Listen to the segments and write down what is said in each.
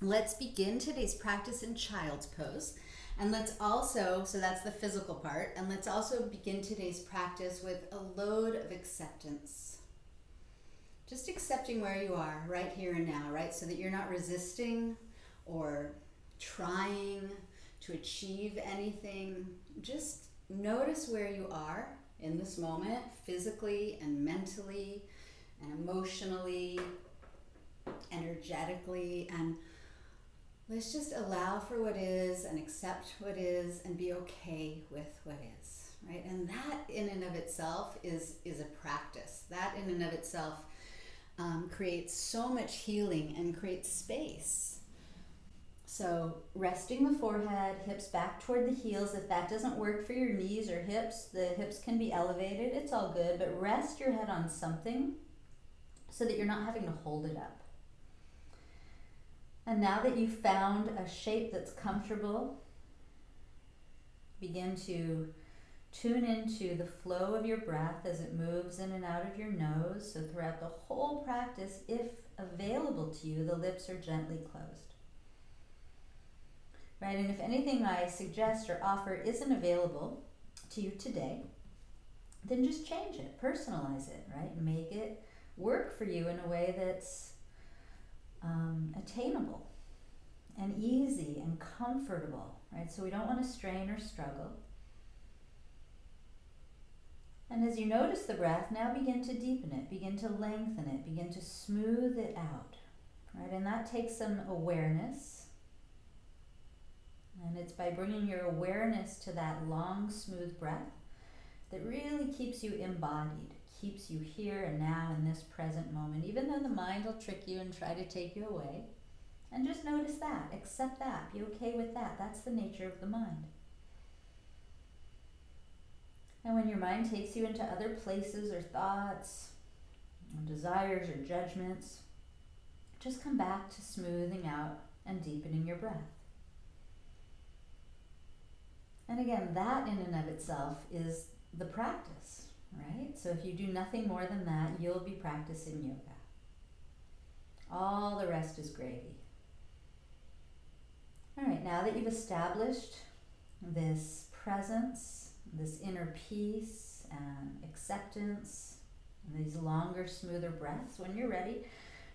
Let's begin today's practice in child's pose. And let's also, so that's the physical part, and let's also begin today's practice with a load of acceptance. Just accepting where you are right here and now, right? So that you're not resisting or trying to achieve anything. Just notice where you are in this moment, physically and mentally and emotionally, energetically, and let's just allow for what is and accept what is and be okay with what is, right? And that in and of itself is a practice. That in and of itself creates so much healing and creates space. So resting the forehead, hips back toward the heels. If that doesn't work for your knees or hips, the hips can be elevated. It's all good, but rest your head on something so that you're not having to hold it up. And now that you've found a shape that's comfortable, begin to tune into the flow of your breath as it moves in and out of your nose. So throughout the whole practice, if available to you, the lips are gently closed. Right? And if anything I suggest or offer isn't available to you today, then just change it, personalize it, right? Make it work for you in a way that's attainable and easy and comfortable, right? So we don't want to strain or struggle. And as you notice the breath, now begin to deepen it, begin to lengthen it, begin to smooth it out, right? And that takes some awareness. And it's by bringing your awareness to that long, smooth breath that really keeps you embodied, keeps you here and now in this present moment, even though the mind will trick you and try to take you away. And just notice that, accept that, be okay with that. That's the nature of the mind. And when your mind takes you into other places or thoughts, or desires or judgments, just come back to smoothing out and deepening your breath. And again, that in and of itself is the practice, right? So if you do nothing more than that, you'll be practicing yoga. All the rest is gravy. All right, now that you've established this presence, this inner peace and acceptance, and these longer, smoother breaths, when you're ready,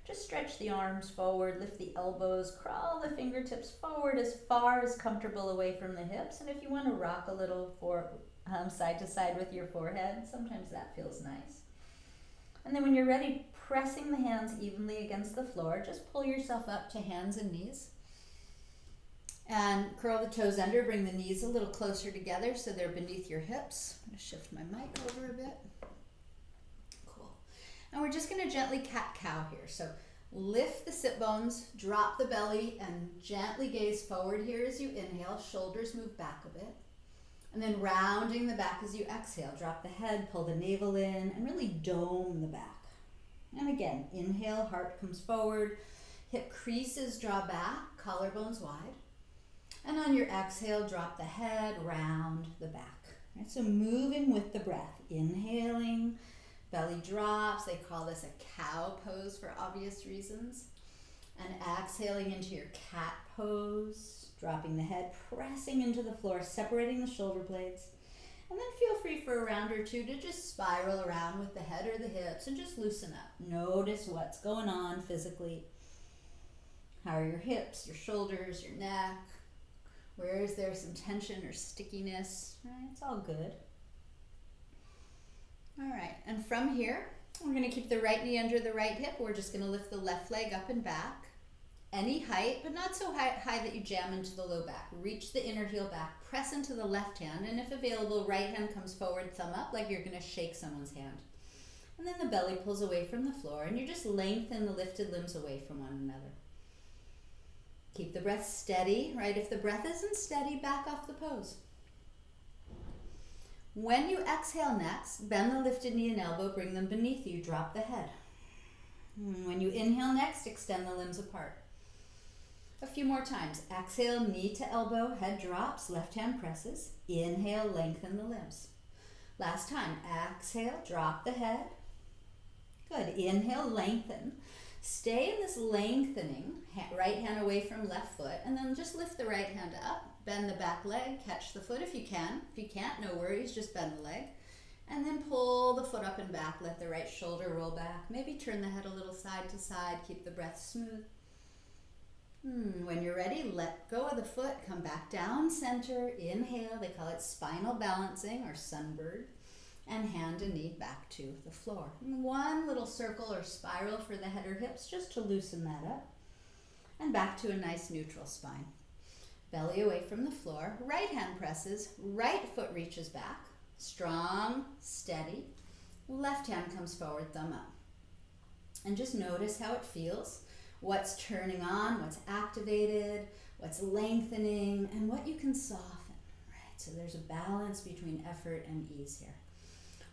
just stretch the arms forward, lift the elbows, crawl the fingertips forward as far as comfortable away from the hips. And if you want to rock a little side to side with your forehead, sometimes that feels nice. And then when you're ready, pressing the hands evenly against the floor, just pull yourself up to hands and knees. And curl the toes under, bring the knees a little closer together so they're beneath your hips. I'm going to shift my mic over a bit. Cool. And we're just going to gently cat-cow here. So lift the sit bones, drop the belly, and gently gaze forward here as you inhale. Shoulders move back a bit. And then rounding the back as you exhale. Drop the head, pull the navel in, and really dome the back. And again, inhale, heart comes forward, hip creases draw back, collarbones wide. And on your exhale, drop the head, round the back. Right? So moving with the breath, inhaling, belly drops. They call this a cow pose for obvious reasons. And exhaling into your cat pose, dropping the head, pressing into the floor, separating the shoulder blades. And then feel free for a round or two to just spiral around with the head or the hips and just loosen up. Notice what's going on physically. How are your hips, your shoulders, your neck? Where is there some tension or stickiness? Right, it's all good. All right, and from here, we're going to keep the right knee under the right hip. We're just going to lift the left leg up and back. Any height, but not so high that you jam into the low back. Reach the inner heel back, press into the left hand, and if available, right hand comes forward, thumb up, like you're going to shake someone's hand. And then the belly pulls away from the floor, and you just lengthen the lifted limbs away from one another. Keep the breath steady, right? If the breath isn't steady, back off the pose. When you exhale next, bend the lifted knee and elbow, bring them beneath you, drop the head. When you inhale next, extend the limbs apart. A few more times. Exhale, knee to elbow, head drops, left hand presses. Inhale, lengthen the limbs. Last time. Exhale, drop the head. Good. Inhale, lengthen. Stay in this lengthening, right hand away from left foot, and then just lift the right hand up, bend the back leg, catch the foot if you can. If you can't, no worries, just bend the leg. And then pull the foot up and back, let the right shoulder roll back. Maybe turn the head a little side to side, keep the breath smooth. When you're ready, let go of the foot, come back down center, inhale, they call it spinal balancing or sunbird, and hand and knee back to the floor. And one little circle or spiral for the head or hips just to loosen that up. And back to a nice neutral spine. Belly away from the floor, right hand presses, right foot reaches back, strong, steady, left hand comes forward, thumb up. And just notice how it feels. What's turning on, what's activated, what's lengthening, and what you can soften, right? So there's a balance between effort and ease here.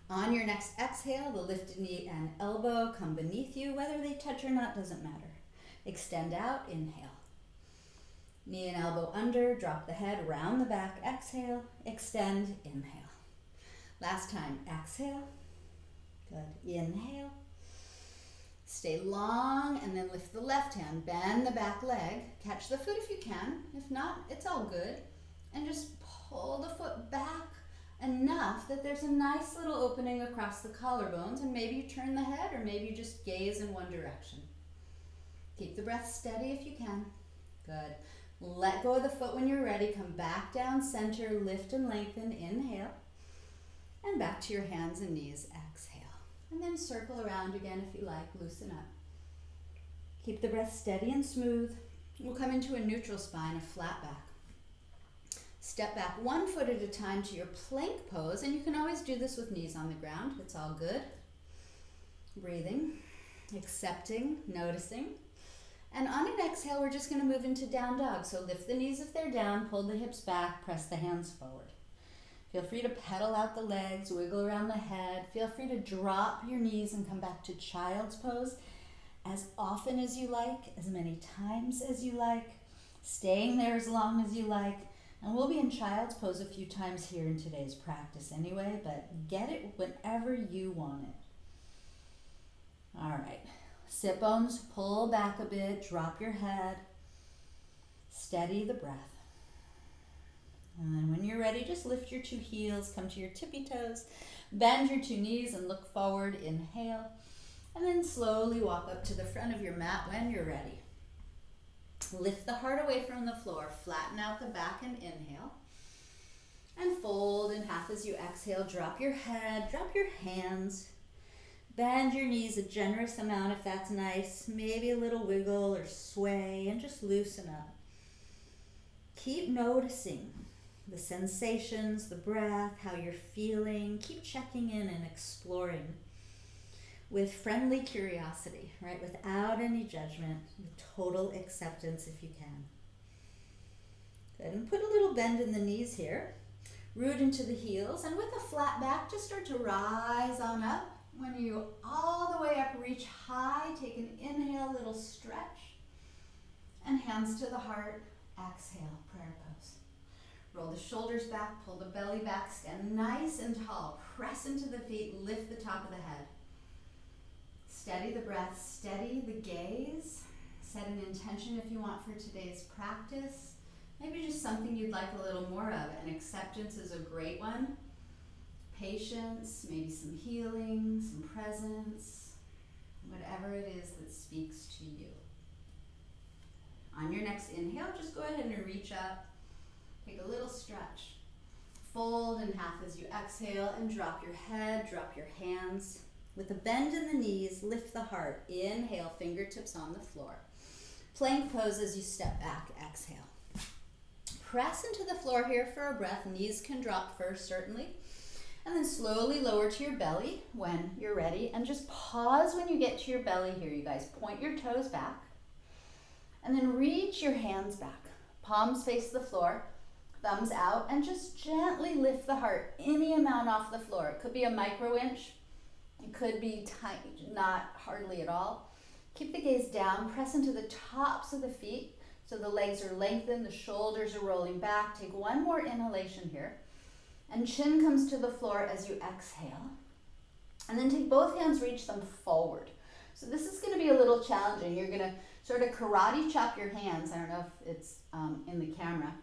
On your next exhale, the lifted knee and elbow come beneath you. Whether they touch or not doesn't matter. Extend out, inhale. Knee and elbow under, drop the head, round the back, exhale, extend, inhale. Last time, exhale, good, inhale. Stay long and then lift the left hand, bend the back leg, catch the foot if you can. If not, it's all good. And just pull the foot back enough that there's a nice little opening across the collarbones, and maybe you turn the head or maybe you just gaze in one direction. Keep the breath steady if you can. Good. Let go of the foot when you're ready. Come back down center, lift and lengthen, inhale. And back to your hands and knees, exhale. And then circle around again if you like, loosen up. Keep the breath steady and smooth. We'll come into a neutral spine, a flat back. Step back one foot at a time to your plank pose, and you can always do this with knees on the ground. It's all good. Breathing, accepting, noticing. And on an exhale, we're just going to move into down dog. So lift the knees if they're down, pull the hips back, press the hands forward. Feel free to pedal out the legs, wiggle around the head. Feel free to drop your knees and come back to child's pose as often as you like, as many times as you like, staying there as long as you like. And we'll be in child's pose a few times here in today's practice anyway, but get it whenever you want it. All right, sit bones, pull back a bit, drop your head, steady the breath. And then when you're ready, just lift your two heels, come to your tippy toes, bend your two knees and look forward, inhale. And then slowly walk up to the front of your mat when you're ready. Lift the heart away from the floor, flatten out the back and inhale. And fold in half as you exhale, drop your head, drop your hands. Bend your knees a generous amount if that's nice, maybe a little wiggle or sway, and just loosen up. Keep noticing the sensations, the breath, how you're feeling. Keep checking in and exploring with friendly curiosity, right? Without any judgment, with total acceptance if you can. Good, and put a little bend in the knees here. Root into the heels, and with a flat back, just start to rise on up. When you all the way up, reach high, take an inhale, little stretch, and hands to the heart, exhale, prayer pose. Roll the shoulders back, pull the belly back, stand nice and tall, press into the feet, lift the top of the head. Steady the breath, steady the gaze. Set an intention if you want for today's practice. Maybe just something you'd like a little more of, and acceptance is a great one. Patience, maybe some healing, some presence, whatever it is that speaks to you. On your next inhale, just go ahead and reach up. Take a little stretch. Fold in half as you exhale and drop your head, drop your hands. With a bend in the knees, lift the heart. Inhale, fingertips on the floor. Plank pose as you step back, exhale. Press into the floor here for a breath. Knees can drop first, certainly. And then slowly lower to your belly when you're ready. And just pause when you get to your belly here, you guys. Point your toes back. And then reach your hands back. Palms face the floor. Thumbs out. And just gently lift the heart any amount off the floor. It could be a micro inch. It could be tiny, not hardly at all. Keep the gaze down. Press into the tops of the feet so the legs are lengthened, the shoulders are rolling back. Take one more inhalation here. And chin comes to the floor as you exhale. And then take both hands, reach them forward. So this is going to be a little challenging. You're going to sort of karate chop your hands. I don't know if it's in the camera.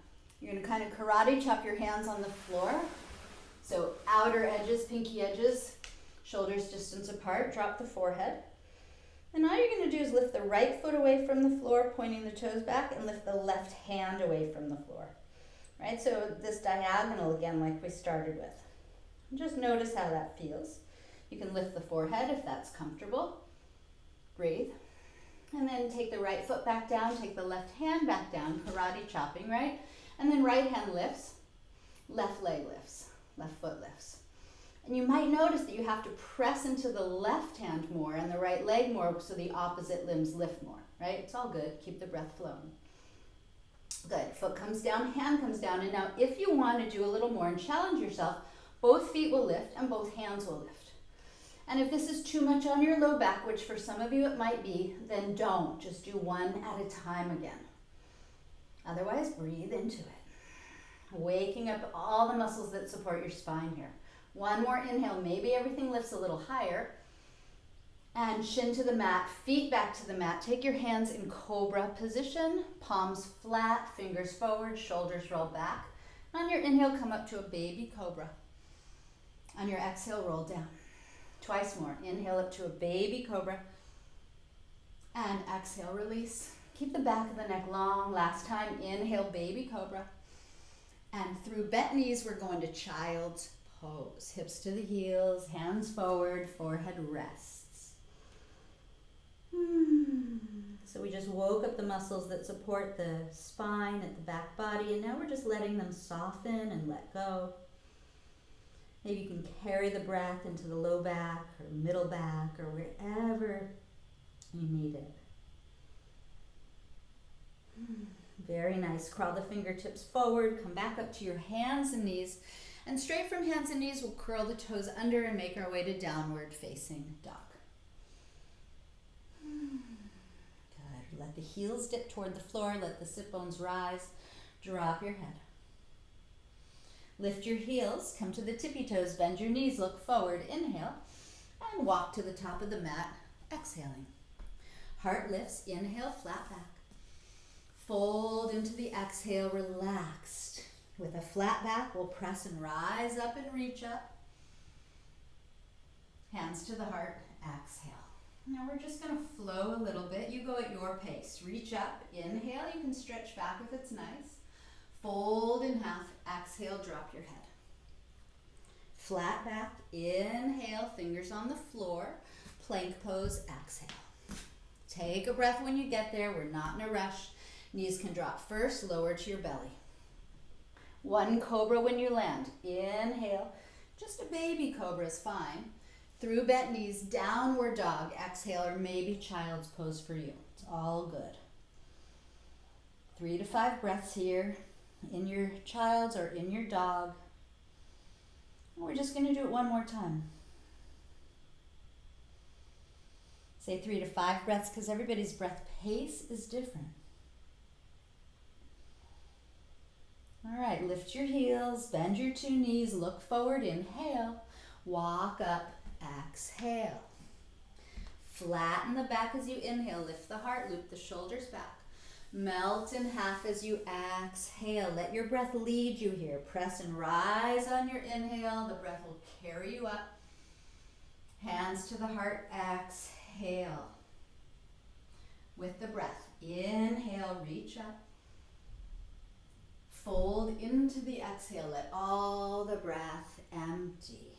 You're going to kind of karate chop your hands on the floor. So outer edges, pinky edges, shoulders distance apart, drop the forehead. And all you're going to do is lift the right foot away from the floor, pointing the toes back, and lift the left hand away from the floor. Right? So this diagonal again, like we started with. And just notice how that feels. You can lift the forehead if that's comfortable. Breathe. And then take the right foot back down, take the left hand back down, karate chopping, right? And then right hand lifts, left leg lifts, left foot lifts. And you might notice that you have to press into the left hand more and the right leg more so the opposite limbs lift more, right? It's all good. Keep the breath flowing. Good. Foot comes down, hand comes down. And now if you want to do a little more and challenge yourself, both feet will lift and both hands will lift. And if this is too much on your low back, which for some of you it might be, then don't. Just do one at a time again. Otherwise, breathe into it. Waking up all the muscles that support your spine here. One more inhale, maybe everything lifts a little higher. And shin to the mat, feet back to the mat. Take your hands in cobra position, palms flat, fingers forward, shoulders roll back. On your inhale, come up to a baby cobra. On your exhale, roll down. Twice more. Inhale up to a baby cobra. And exhale, release. Keep the back of the neck long. Last time, inhale, baby cobra. And through bent knees, we're going to child's pose. Hips to the heels, hands forward, forehead rests. So we just woke up the muscles that support the spine at the back body, and now we're just letting them soften and let go. Maybe you can carry the breath into the low back or middle back or wherever you need it. Very nice. Crawl the fingertips forward, come back up to your hands and knees. And straight from hands and knees, we'll curl the toes under and make our way to downward facing dog. Good. Let the heels dip toward the floor. Let the sit bones rise. Drop your head. Lift your heels. Come to the tippy toes. Bend your knees. Look forward. Inhale. And walk to the top of the mat. Exhaling. Heart lifts. Inhale. Flat back. Fold into the exhale. Relaxed. With a flat back, we'll press and rise up and reach up. Hands to the heart, exhale. Now we're just going to flow a little bit. You go at your pace. Reach up, inhale. You can stretch back if it's nice. Fold in half, exhale, drop your head. Flat back, inhale, fingers on the floor. Plank pose, exhale. Take a breath when you get there. We're not in a rush. Knees can drop first, lower to your belly. One cobra when you land. Inhale. Just a baby cobra is fine. Through bent knees, downward dog. Exhale, or maybe child's pose for you. It's all good. 3 to 5 breaths here in your child's or in your dog. And we're just going to do it one more time. Say 3 to 5 breaths because everybody's breath pace is different. All right, lift your heels, bend your 2 knees, look forward, inhale, walk up, exhale. Flatten the back as you inhale, lift the heart, loop the shoulders back. Melt in half as you exhale. Let your breath lead you here. Press and rise on your inhale. The breath will carry you up. Hands to the heart, exhale. With the breath, inhale, reach up. Fold into the exhale. Let all the breath empty.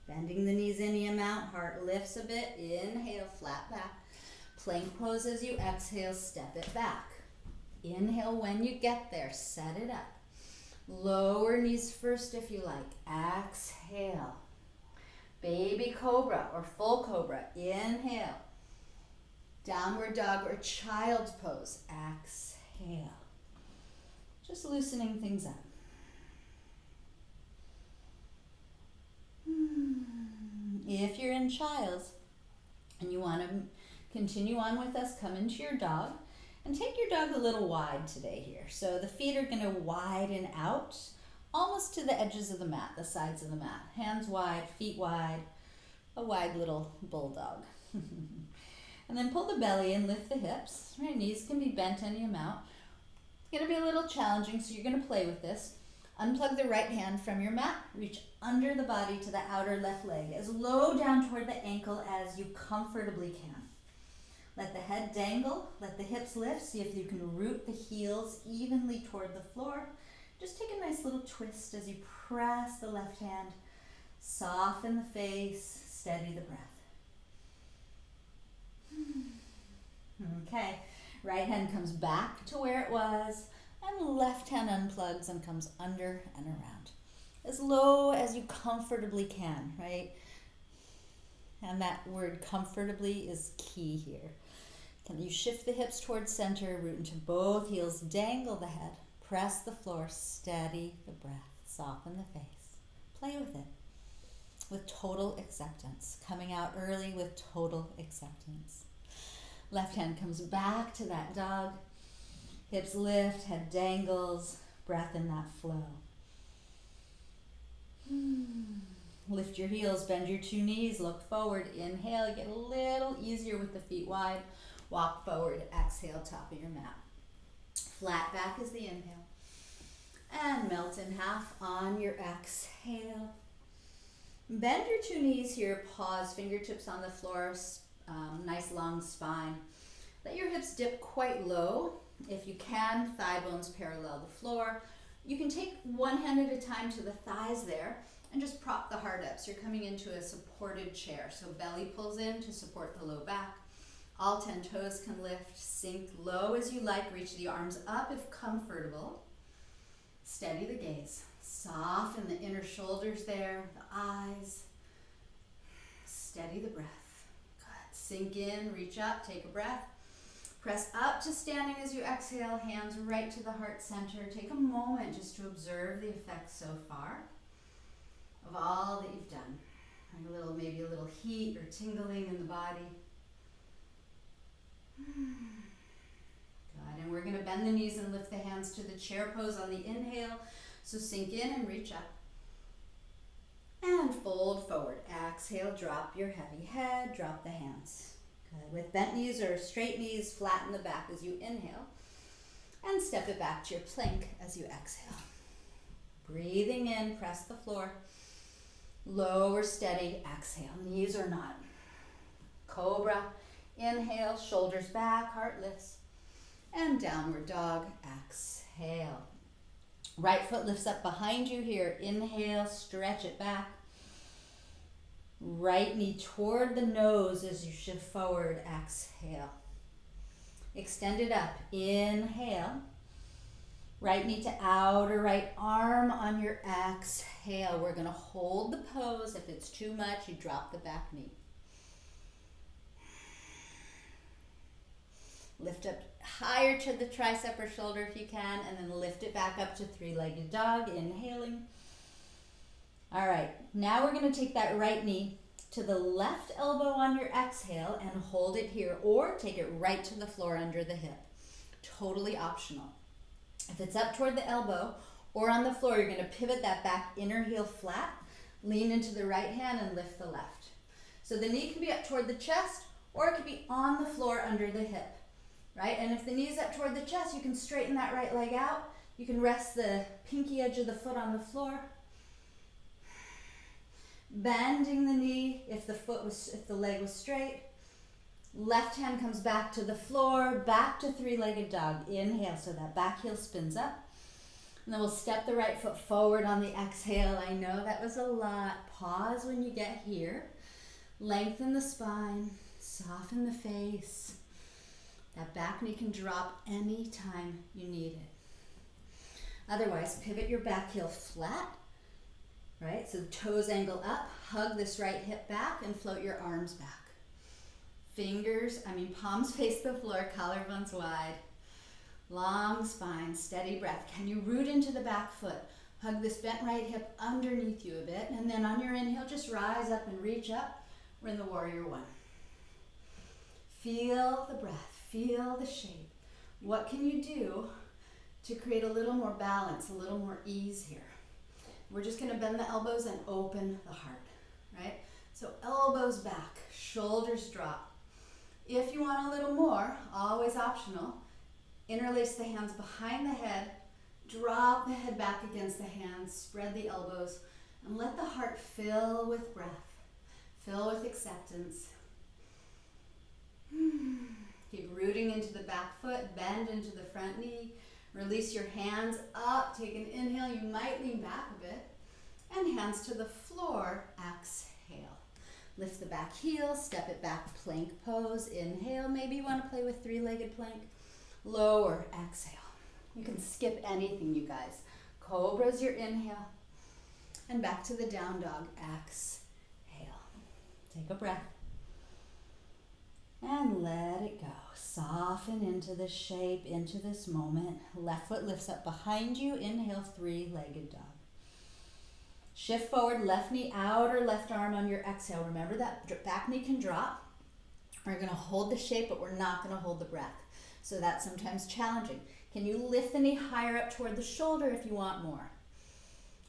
Bending the knees any amount. Heart lifts a bit. Inhale, flat back. Plank pose as you exhale. Step it back. Inhale when you get there. Set it up. Lower knees first if you like. Exhale. Baby cobra or full cobra. Inhale. Downward dog or child's pose. Exhale. Just loosening things up. If you're in child's and you want to continue on with us, come into your dog and take your dog a little wide today here. So the feet are going to widen out almost to the edges of the mat, the sides of the mat. Hands wide, feet wide, a wide little bulldog. And then pull the belly in, lift the hips. Right, knees can be bent any amount. It's going to be a little challenging, so you're going to play with this. Unplug the right hand from your mat. Reach under the body to the outer left leg, as low down toward the ankle as you comfortably can. Let the head dangle, let the hips lift. See if you can root the heels evenly toward the floor. Just take a nice little twist as you press the left hand. Soften the face, steady the breath. Okay, right hand comes back to where it was, and left hand unplugs and comes under and around. As low as you comfortably can, right? And that word comfortably is key here. Can you shift the hips towards center, root into both heels, dangle the head, press the floor, steady the breath, soften the face. Play with it with total acceptance, coming out early with total acceptance. Left hand comes back to that dog. Hips lift, head dangles, breath in that flow. Lift your heels, bend your two knees, look forward, inhale, get a little easier with the feet wide. Walk forward, exhale, top of your mat. Flat back is the inhale. And melt in half on your exhale. Bend your two knees here, pause, fingertips on the floor, nice long spine. Let your hips dip quite low. If you can, thigh bones parallel the floor. You can take one hand at a time to the thighs there and just prop the heart up. So you're coming into a supported chair. So belly pulls in to support the low back. All 10 toes can lift. Sink low as you like. Reach the arms up if comfortable. Steady the gaze. Soften the inner shoulders there, the eyes. Steady the breath. Good. Sink in, reach up, take a breath. Press up to standing as you exhale, hands right to the heart center. Take a moment just to observe the effects so far of all that you've done. Maybe a little heat or tingling in the body. Good, and we're going to bend the knees and lift the hands to the chair pose on the inhale. So sink in and reach up. And fold forward. Exhale, drop your heavy head, drop the hands. Good. With bent knees or straight knees, flatten the back as you inhale. And step it back to your plank as you exhale. Breathing in, press the floor. Lower, steady, exhale. Knees or not. Cobra. Inhale, shoulders back, heart lifts. And downward dog, exhale. Right foot lifts up behind you here. Inhale, stretch it back. Right knee toward the nose as you shift forward. Exhale. Extend it up. Inhale. Right knee to outer right arm on your exhale. We're going to hold the pose. If it's too much, you drop the back knee. Lift up higher to the tricep or shoulder if you can, and then lift it back up to three-legged dog, inhaling. All right, now we're going to take that right knee to the left elbow on your exhale and hold it here, or take it right to the floor under the hip. Totally optional. If it's up toward the elbow or on the floor, you're going to pivot that back inner heel flat, lean into the right hand and lift the left. So the knee can be up toward the chest, or it could be on the floor under the hip. Right? And if the knee's up toward the chest, you can straighten that right leg out. You can rest the pinky edge of the foot on the floor. Bending the knee if the leg was straight. Left hand comes back to the floor, back to three-legged dog. Inhale, so that back heel spins up. And then we'll step the right foot forward on the exhale. I know that was a lot. Pause when you get here. Lengthen the spine, soften the face. That back knee can drop anytime you need it. Otherwise, pivot your back heel flat, right? So the toes angle up, hug this right hip back and float your arms back. Palms face the floor, collarbones wide. Long spine, steady breath. Can you root into the back foot? Hug this bent right hip underneath you a bit, and then on your inhale, just rise up and reach up. We're in the warrior one. Feel the breath. Feel the shape. What can you do to create a little more balance, a little more ease here? We're just going to bend the elbows and open the heart, right? So elbows back, shoulders drop. If you want a little more, always optional, interlace the hands behind the head, drop the head back against the hands, spread the elbows, and let the heart fill with breath, fill with acceptance. Keep rooting into the back foot, bend into the front knee, release your hands up, take an inhale, you might lean back a bit, and hands to the floor, exhale. Lift the back heel, step it back, plank pose, inhale, maybe you want to play with three-legged plank, lower, exhale. You can skip anything, you guys. Cobra's your inhale, and back to the down dog, exhale. Take a breath. And let it go. Soften into this shape, into this moment. Left foot lifts up behind you. Inhale, three-legged dog. Shift forward, left knee out or left arm on your exhale. Remember that back knee can drop. We're going to hold the shape, but we're not going to hold the breath. So that's sometimes challenging. Can you lift the knee higher up toward the shoulder if you want more?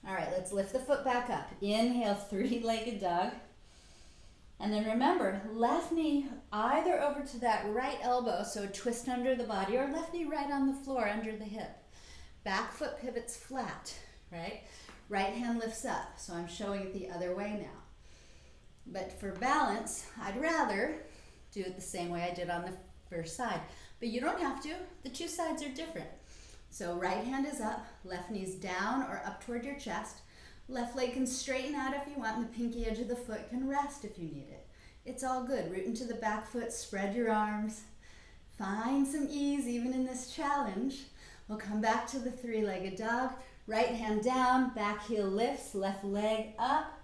All right, let's lift the foot back up. Inhale, three-legged dog. And then remember, left knee either over to that right elbow, so a twist under the body, or left knee right on the floor under the hip. Back foot pivots flat, right? Right hand lifts up, so I'm showing it the other way now. But for balance, I'd rather do it the same way I did on the first side. But you don't have to. The two sides are different. So right hand is up, left knee's down or up toward your chest. Left leg can straighten out if you want, and the pinky edge of the foot can rest if you need it. It's all good. Root into the back foot, spread your arms. Find some ease even in this challenge. We'll come back to the three-legged dog. Right hand down, back heel lifts, left leg up.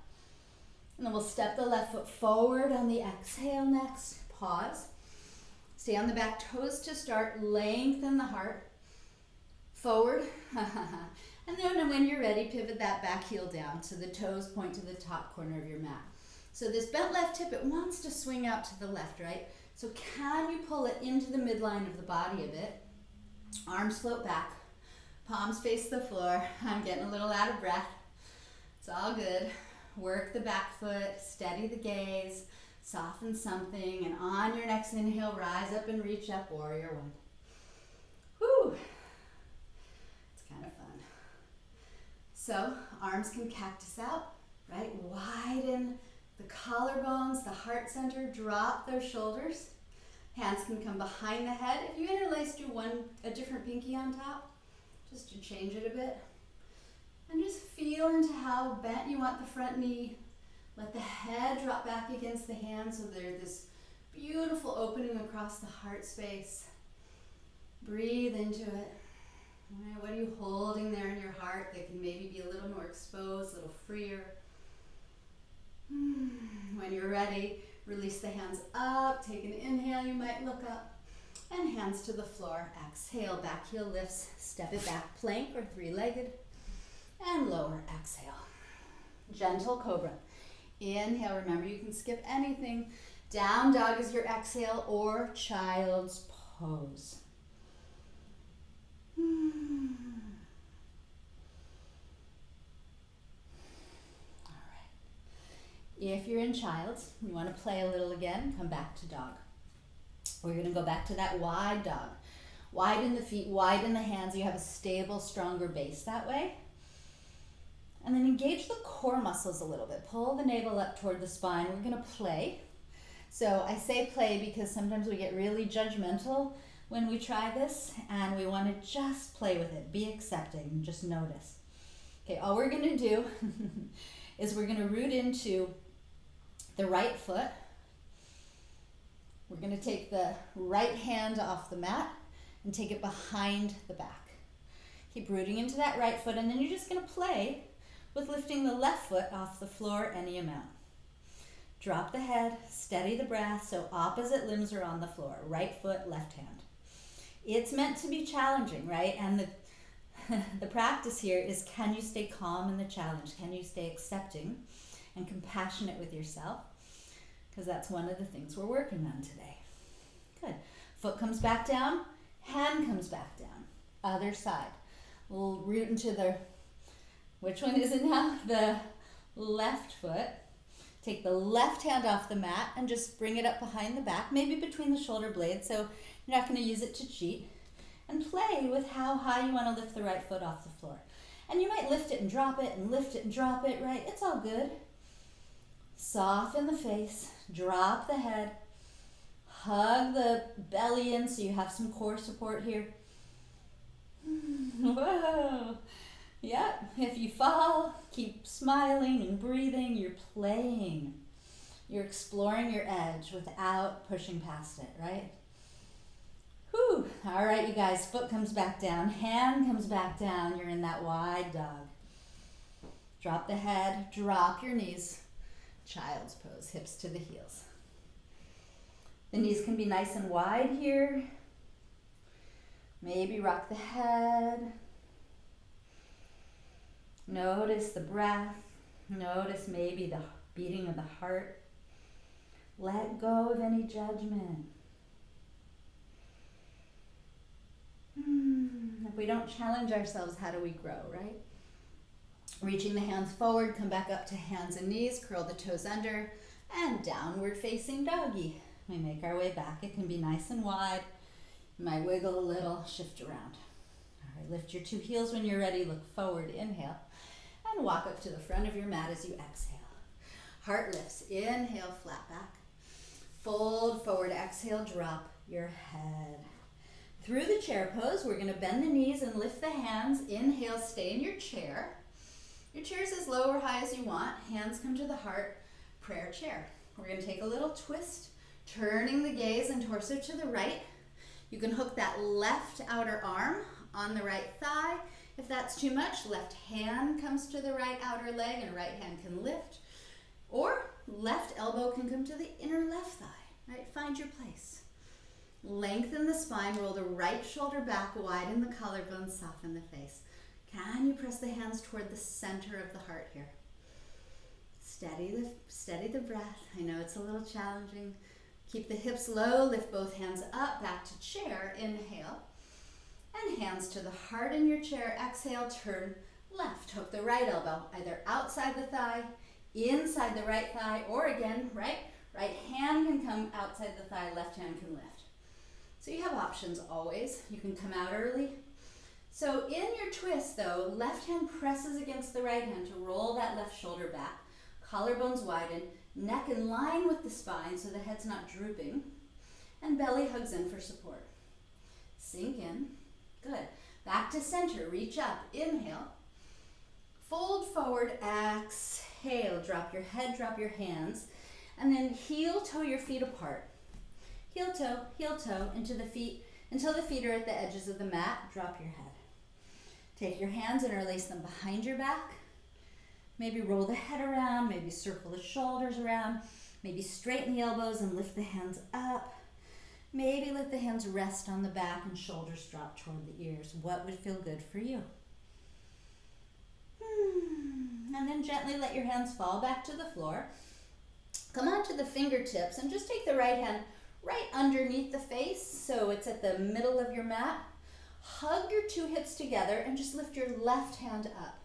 And then we'll step the left foot forward on the exhale next. Pause. Stay on the back toes to start. Lengthen the heart. Forward. And then when you're ready, pivot that back heel down so the toes point to the top corner of your mat. So this bent left hip, it wants to swing out to the left, right? So can you pull it into the midline of the body a bit? Arms float back, palms face the floor. I'm getting a little out of breath. It's all good. Work the back foot, steady the gaze, soften something, and on your next inhale, rise up and reach up, warrior one. Whew. It's kind of fun. So arms can cactus out, right? Widen the collarbones, the heart center, drop those shoulders. Hands can come behind the head. If you interlace, do a different pinky on top, just to change it a bit. And just feel into how bent you want the front knee. Let the head drop back against the hand so there's this beautiful opening across the heart space. Breathe into it. All right, what are you holding there in your heart that can maybe be a little more exposed, a little freer? When you're ready, release the hands up, take an inhale, you might look up, and hands to the floor. Exhale, back heel lifts, step it back, plank or three-legged, and lower, exhale. Gentle cobra. Inhale, remember you can skip anything. Down dog is your exhale or child's pose. If you're in child's, you want to play a little again, come back to dog. We're going to go back to that wide dog. Widen the feet, widen the hands. You have a stable, stronger base that way. And then engage the core muscles a little bit. Pull the navel up toward the spine. We're going to play. So I say play because sometimes we get really judgmental when we try this, and we want to just play with it. Be accepting, just notice. Okay, all we're going to do is we're going to root into the right foot. We're going to take the right hand off the mat and take it behind the back. Keep rooting into that right foot, and then you're just going to play with lifting the left foot off the floor any amount. Drop the head, steady the breath, so opposite limbs are on the floor. Right foot, left hand. It's meant to be challenging, right? And the practice here is, can you stay calm in the challenge? Can you stay accepting and compassionate with yourself? Because that's one of the things we're working on today. Good. Foot comes back down, hand comes back down. Other side. We'll root into which one is it now? The left foot. Take the left hand off the mat and just bring it up behind the back, maybe between the shoulder blades, so you're not going to use it to cheat. And play with how high you want to lift the right foot off the floor. And you might lift it and drop it and lift it and drop it, right? It's all good. Soften the face, drop the head, hug the belly in so you have some core support here. Whoa. Yep, if you fall, keep smiling and breathing. You're playing. You're exploring your edge without pushing past it, right? Whew. All right, you guys, foot comes back down, hand comes back down. You're in that wide dog. Drop the head, drop your knees. Child's pose, hips to the heels. The knees can be nice and wide here. Maybe rock the head. Notice the breath. Notice maybe the beating of the heart. Let go of any judgment. If we don't challenge ourselves, how do we grow, right? Reaching the hands forward, come back up to hands and knees, curl the toes under, and downward facing doggy. We make our way back. It can be nice and wide. You might wiggle a little, shift around. All right, lift your two heels when you're ready. Look forward, inhale, and walk up to the front of your mat as you exhale. Heart lifts, inhale, flat back. Fold forward, exhale, drop your head. Through the chair pose, we're gonna bend the knees and lift the hands. Inhale, stay in your chair. Your chair is as low or high as you want. Hands come to the heart, prayer chair. We're gonna take a little twist, turning the gaze and torso to the right. You can hook that left outer arm on the right thigh. If that's too much, left hand comes to the right outer leg and right hand can lift. Or left elbow can come to the inner left thigh, right? Find your place. Lengthen the spine, roll the right shoulder back, widen the collarbone, soften the face. Can you press the hands toward the center of the heart here? Steady the breath. I know it's a little challenging. Keep the hips low, lift both hands up, back to chair, inhale. And hands to the heart in your chair, exhale, turn left. Hook the right elbow, either outside the thigh, inside the right thigh, or again, right hand can come outside the thigh, left hand can lift. So you have options always. You can come out early. So in your twist though, left hand presses against the right hand to roll that left shoulder back. Collarbones widen, neck in line with the spine so the head's not drooping, and belly hugs in for support. Sink in. Good. Back to center, reach up, inhale. Fold forward, exhale, drop your head, drop your hands, and then heel toe your feet apart. Heel toe into the feet until the feet are at the edges of the mat. Drop your head. Take your hands, interlace them behind your back. Maybe roll the head around, maybe circle the shoulders around, maybe straighten the elbows and lift the hands up. Maybe let the hands rest on the back and shoulders drop toward the ears. What would feel good for you? And then gently let your hands fall back to the floor. Come onto the fingertips and just take the right hand right underneath the face so it's at the middle of your mat. Hug your two hips together and just lift your left hand up.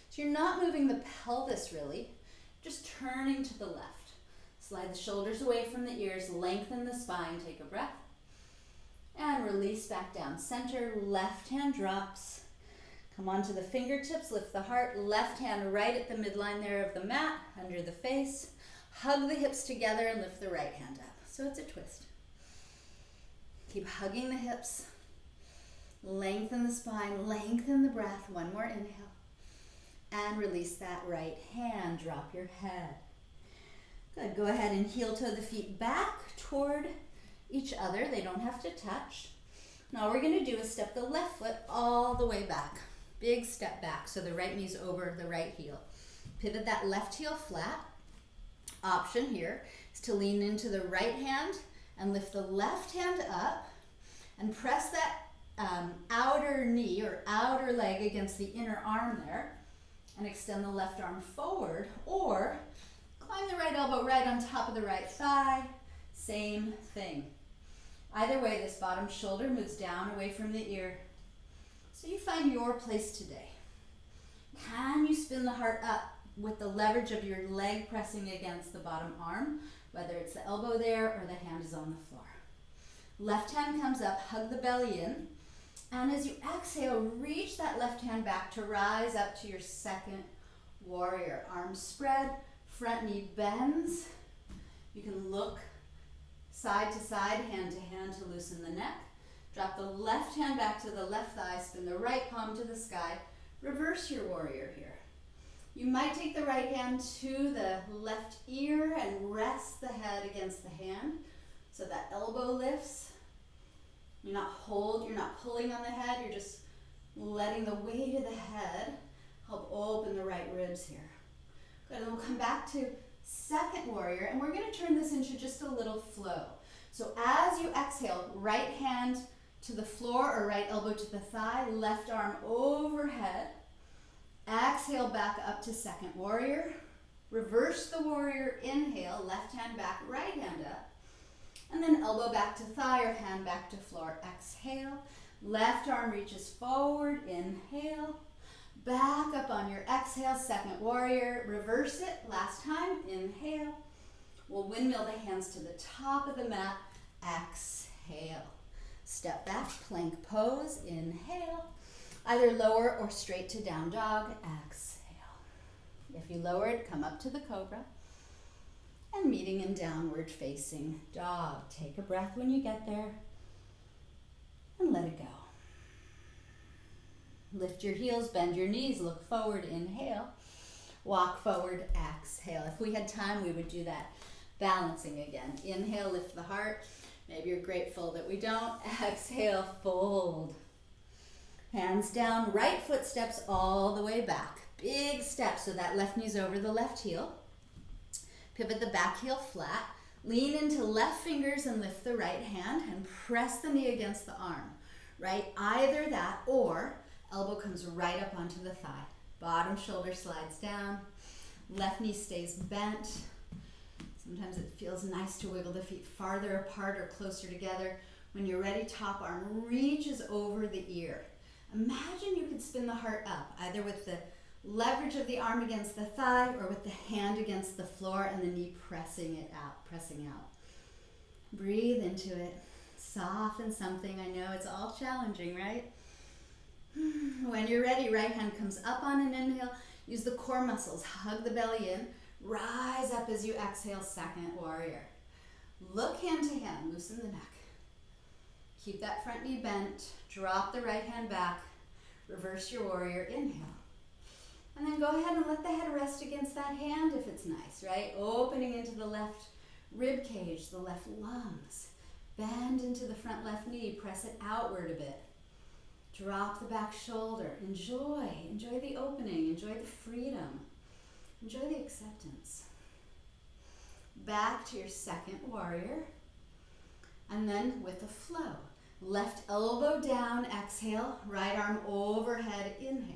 So you're not moving the pelvis really, just turning to the left. Slide the shoulders away from the ears, lengthen the spine, take a breath. And release back down. Center, left hand drops. Come onto the fingertips, lift the heart, left hand right at the midline there of the mat, under the face. Hug the hips together and lift the right hand up. So it's a twist. Keep hugging the hips. Lengthen the spine, lengthen the breath. One more inhale. And release that right hand, drop your head. Good, go ahead and heel toe the feet back toward each other. They don't have to touch. Now what we're gonna do is step the left foot all the way back. Big step back, so the right knee's over the right heel. Pivot that left heel flat. Option here is to lean into the right hand and lift the left hand up and press that outer knee or outer leg against the inner arm there and extend the left arm forward, or climb the right elbow right on top of the right thigh. Same thing. Either way, this bottom shoulder moves down away from the ear. So you find your place today. Can you spin the heart up with the leverage of your leg pressing against the bottom arm, whether it's the elbow there or the hand is on the floor. Left hand comes up, hug the belly in, and as you exhale, reach that left hand back to rise up to your second warrior. Arms spread, front knee bends. You can look side to side, hand to hand to loosen the neck. Drop the left hand back to the left thigh, spin the right palm to the sky. Reverse your warrior here. You might take the right hand to the left ear and rest the head against the hand so that elbow lifts. You're not pulling on the head, you're just letting the weight of the head help open the right ribs here. Good, and then we'll come back to second warrior, and we're gonna turn this into just a little flow. So as you exhale, right hand to the floor or right elbow to the thigh, left arm overhead. Exhale back up to second warrior. Reverse the warrior, inhale, left hand back, right hand up. And then elbow back to thigh or hand back to floor. Exhale. Left arm reaches forward, inhale. Back up on your exhale, second warrior. Reverse it, last time, inhale. We'll windmill the hands to the top of the mat. Exhale. Step back, plank pose, inhale. Either lower or straight to down dog, exhale. If you lowered, come up to the cobra. And meeting in downward facing dog. Take a breath when you get there and let it go. Lift your heels, bend your knees, look forward, inhale. Walk forward, exhale. If we had time, we would do that balancing again. Inhale, lift the heart. Maybe you're grateful that we don't. Exhale, fold. Hands down, right foot steps all the way back. Big step so that left knee's over the left heel. Pivot the back heel flat. Lean into left fingers and lift the right hand and press the knee against the arm. Right, either that or elbow comes right up onto the thigh. Bottom shoulder slides down. Left knee stays bent. Sometimes it feels nice to wiggle the feet farther apart or closer together. When you're ready, top arm reaches over the ear. Imagine you could spin the heart up, either with the leverage of the arm against the thigh or with the hand against the floor and the knee pressing out. Breathe into it. Soften something. I know it's all challenging, right? When you're ready, right hand comes up on an inhale. Use the core muscles. Hug the belly in. Rise up as you exhale, second warrior. Look hand to hand. Loosen the neck. Keep that front knee bent. Drop the right hand back. Reverse your warrior. Inhale. And then go ahead and let the head rest against that hand if it's nice, right? Opening into the left rib cage, the left lungs. Bend into the front left knee. Press it outward a bit. Drop the back shoulder. Enjoy the opening. Enjoy the freedom. Enjoy the acceptance. Back to your second warrior. And then with a flow. Left elbow down, exhale. Right arm overhead, inhale.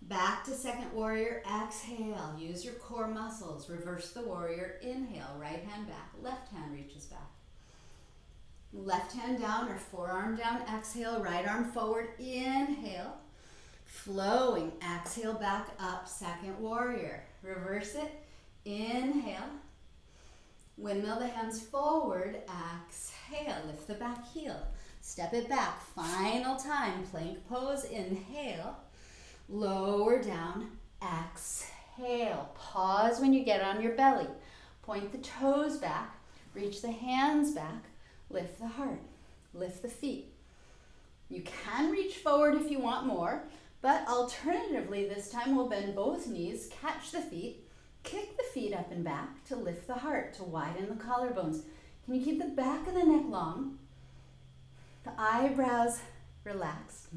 Back to second warrior, exhale. Use your core muscles. Reverse the warrior, inhale. Right hand back, left hand reaches back. Left hand down or forearm down, exhale. Right arm forward, inhale. Flowing, exhale back up, second warrior. Reverse it, inhale. Windmill the hands forward, exhale. Lift the back heel. Step it back, final time. Plank pose, inhale. Lower down, exhale. Pause when you get on your belly. Point the toes back, reach the hands back, lift the heart, lift the feet. You can reach forward if you want more, but alternatively this time we'll bend both knees, catch the feet, kick the feet up and back to lift the heart, to widen the collarbones. Can you keep the back of the neck long? The eyebrows relaxed.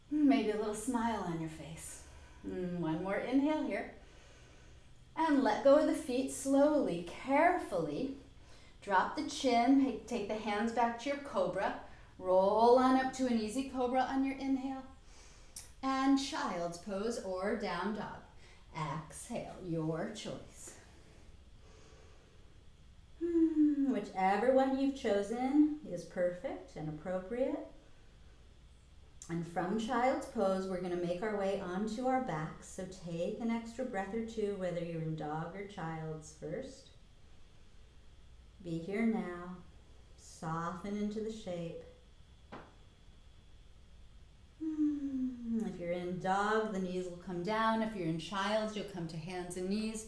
Maybe a little smile on your face. One more inhale here. And let go of the feet slowly, carefully. Drop the chin, take the hands back to your cobra. Roll on up to an easy cobra on your inhale. And child's pose or down dog. Exhale, your choice. Whichever one you've chosen is perfect and appropriate. And from child's pose, we're going to make our way onto our backs. So take an extra breath or two, whether you're in dog or child's first. Be here now. Soften into the shape. If you're in dog, the knees will come down. If you're in child's, you'll come to hands and knees.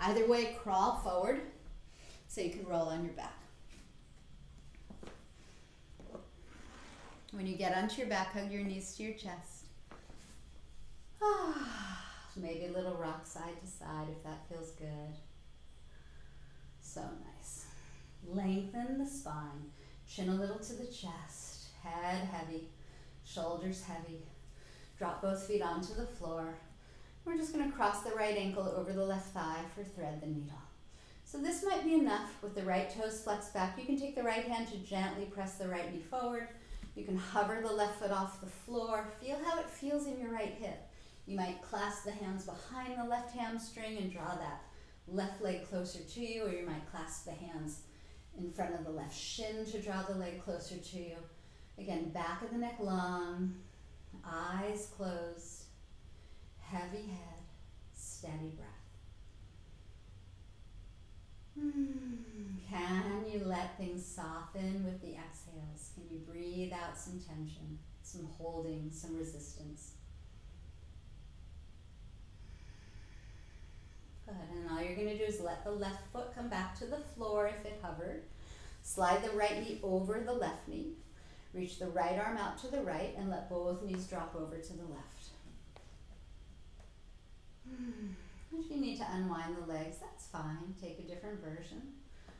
Either way, crawl forward so you can roll on your back. When you get onto your back, hug your knees to your chest. Maybe a little rock side to side if that feels good. So nice. Lengthen the spine. Chin a little to the chest. Head heavy. Shoulders heavy. Drop both feet onto the floor. We're just going to cross the right ankle over the left thigh for thread the needle. So this might be enough with the right toes flexed back. You can take the right hand to gently press the right knee forward. You can hover the left foot off the floor. Feel how it feels in your right hip. You might clasp the hands behind the left hamstring and draw that left leg closer to you, or you might clasp the hands in front of the left shin to draw the leg closer to you. Again, back of the neck long, eyes closed, heavy head, steady breath. Can you let things soften with the exhales? Can you breathe out some tension, some holding, some resistance? Good, and all you're going to do is let the left foot come back to the floor if it hovered. Slide the right knee over the left knee. Reach the right arm out to the right and let both knees drop over to the left. If you need to unwind the legs, that's fine. Take a different version.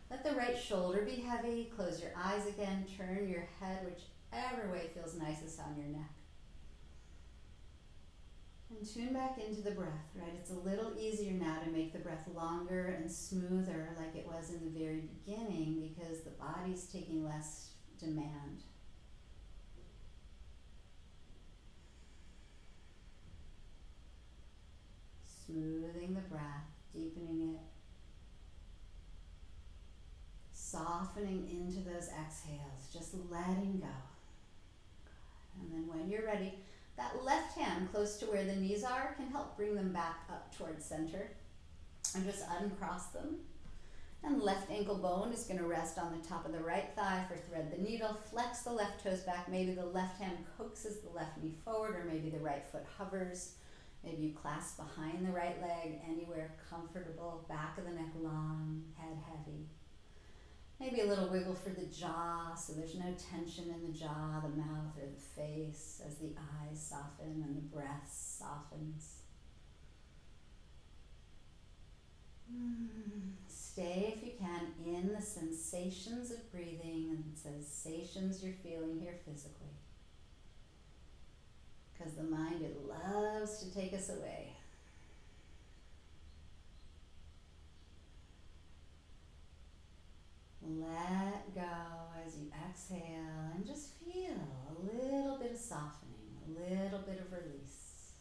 Let the right shoulder be heavy. Close your eyes again. Turn your head whichever way feels nicest on your neck. And tune back into the breath, right? It's a little easier now to make the breath longer and smoother like it was in the very beginning because the body's taking less demand. Smoothing the breath, deepening it, softening into those exhales, just letting go. And then when you're ready, that left hand close to where the knees are can help bring them back up towards center. And just uncross them. And left ankle bone is going to rest on the top of the right thigh for thread the needle. Flex the left toes back. Maybe the left hand coaxes the left knee forward, or maybe the right foot hovers. Maybe you clasp behind the right leg, anywhere comfortable. Back of the neck long, head heavy. Maybe a little wiggle for the jaw, so there's no tension in the jaw, the mouth, or the face as the eyes soften and the breath softens. Stay, if you can, in the sensations of breathing and sensations you're feeling here physically. Because the mind, it loves to take us away. Let go as you exhale and just feel a little bit of softening, a little bit of release.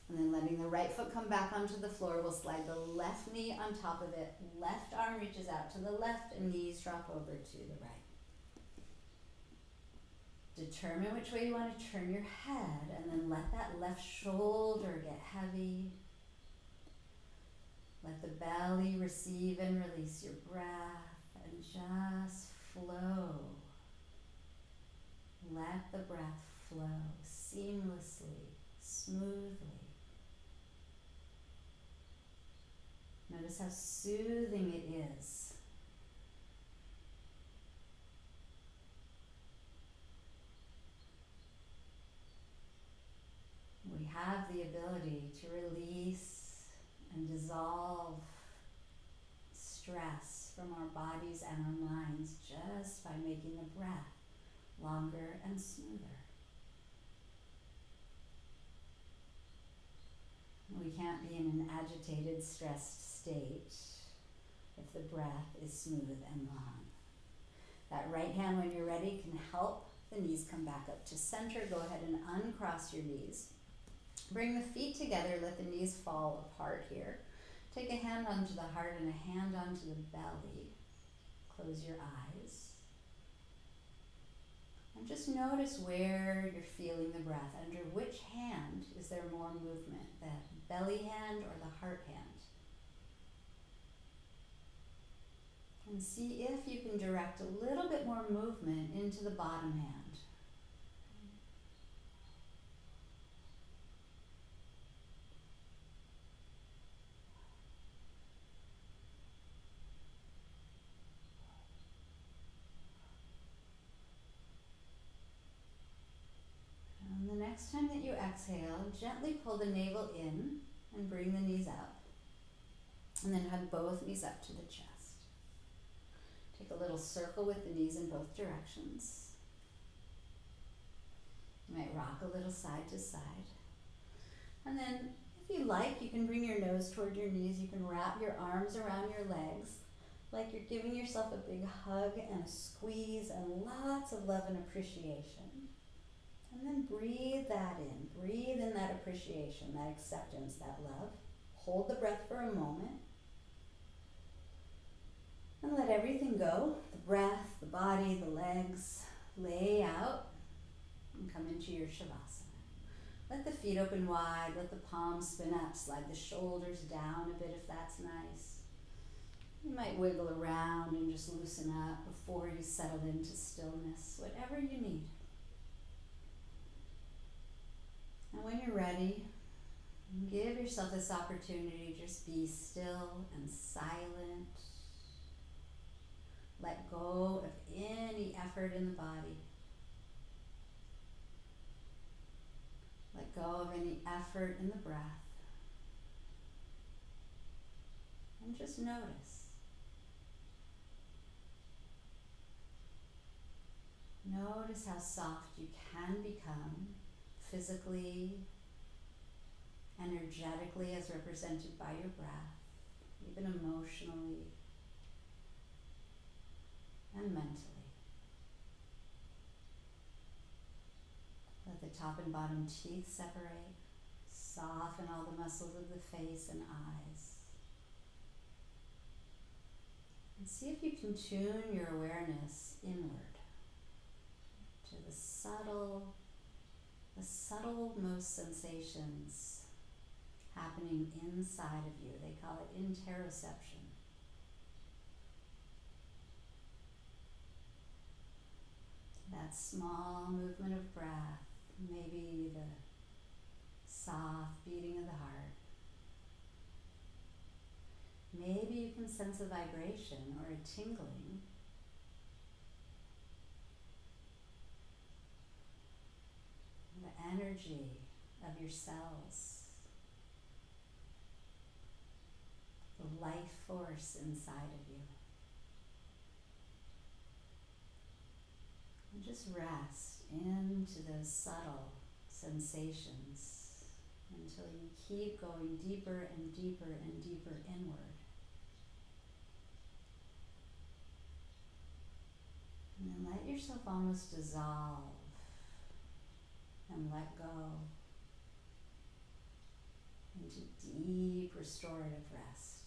And then letting the right foot come back onto the floor, we'll slide the left knee on top of it. Left arm reaches out to the left and knees drop over to the right. Determine which way you want to turn your head and then let that left shoulder get heavy. Let the belly receive and release your breath. And just flow. Let the breath flow seamlessly, smoothly. Notice how soothing it is. We have the ability to release and dissolve stress from our bodies and our minds just by making the breath longer and smoother. We can't be in an agitated, stressed state if the breath is smooth and long. That right hand, when you're ready, can help the knees come back up to center. Go ahead and uncross your knees. Bring the feet together, let the knees fall apart here. Take a hand onto the heart and a hand onto the belly. Close your eyes. And just notice where you're feeling the breath. Under which hand is there more movement, the belly hand or the heart hand? And see if you can direct a little bit more movement into the bottom hand. And the next time that you exhale, gently pull the navel in and bring the knees up. And then hug both knees up to the chest. Take a little circle with the knees in both directions. You might rock a little side to side. And then, if you like, you can bring your nose toward your knees. You can wrap your arms around your legs like you're giving yourself a big hug and a squeeze and lots of love and appreciation. And then breathe that in. Breathe in that appreciation, that acceptance, that love. Hold the breath for a moment. And let everything go. The breath, the body, the legs. Lay out and come into your Shavasana. Let the feet open wide. Let the palms spin up. Slide the shoulders down a bit if that's nice. You might wiggle around and just loosen up before you settle into stillness. Whatever you need. And when you're ready, give yourself this opportunity to just be still and silent. Let go of any effort in the body. Let go of any effort in the breath. And just notice. Notice how soft you can become physically, energetically as represented by your breath, even emotionally and mentally. Let the top and bottom teeth separate. Soften all the muscles of the face and eyes. And see if you can tune your awareness inward to the subtlemost sensations happening inside of you. They call it interoception. That small movement of breath, maybe the soft beating of the heart. Maybe you can sense a vibration or a tingling. The energy of your cells. The life force inside of you. And just rest into those subtle sensations until you keep going deeper and deeper and deeper inward. And then let yourself almost dissolve and let go into deep restorative rest.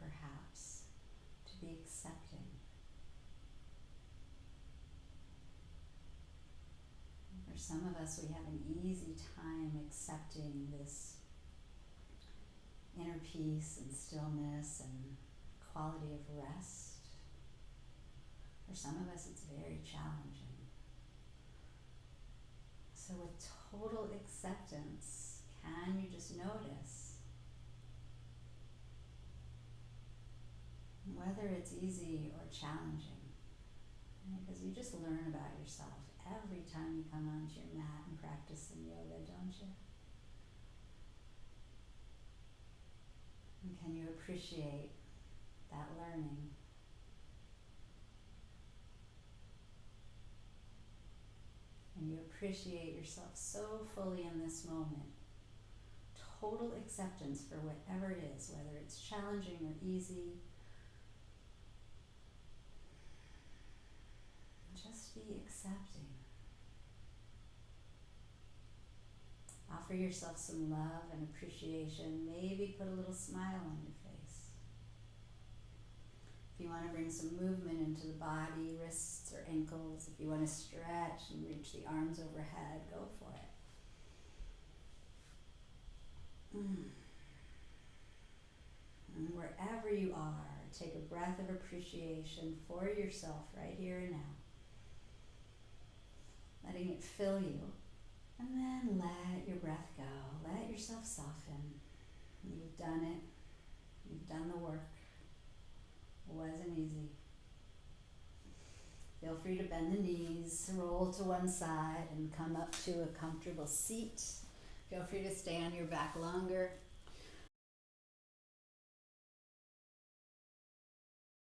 perhaps, to be accepting. For some of us, we have an easy time accepting this inner peace and stillness and quality of rest. For some of us, it's very challenging. So with total acceptance, can you just notice whether it's easy or challenging? Because you just learn about yourself every time you come onto your mat and practice some yoga, don't you? And can you appreciate that learning? And you appreciate yourself so fully in this moment. Total acceptance for whatever it is, whether it's challenging or easy. Just be accepting. Offer yourself some love and appreciation. Maybe put a little smile on your face. If you want to bring some movement into the body, wrists or ankles, if you want to stretch and reach the arms overhead, go for it. And wherever you are, take a breath of appreciation for yourself right here and now. Letting it fill you. And then let your breath go. Let yourself soften. You've done it. You've done the work. It wasn't easy. Feel free to bend the knees, roll to one side, and come up to a comfortable seat. Feel free to stay on your back longer.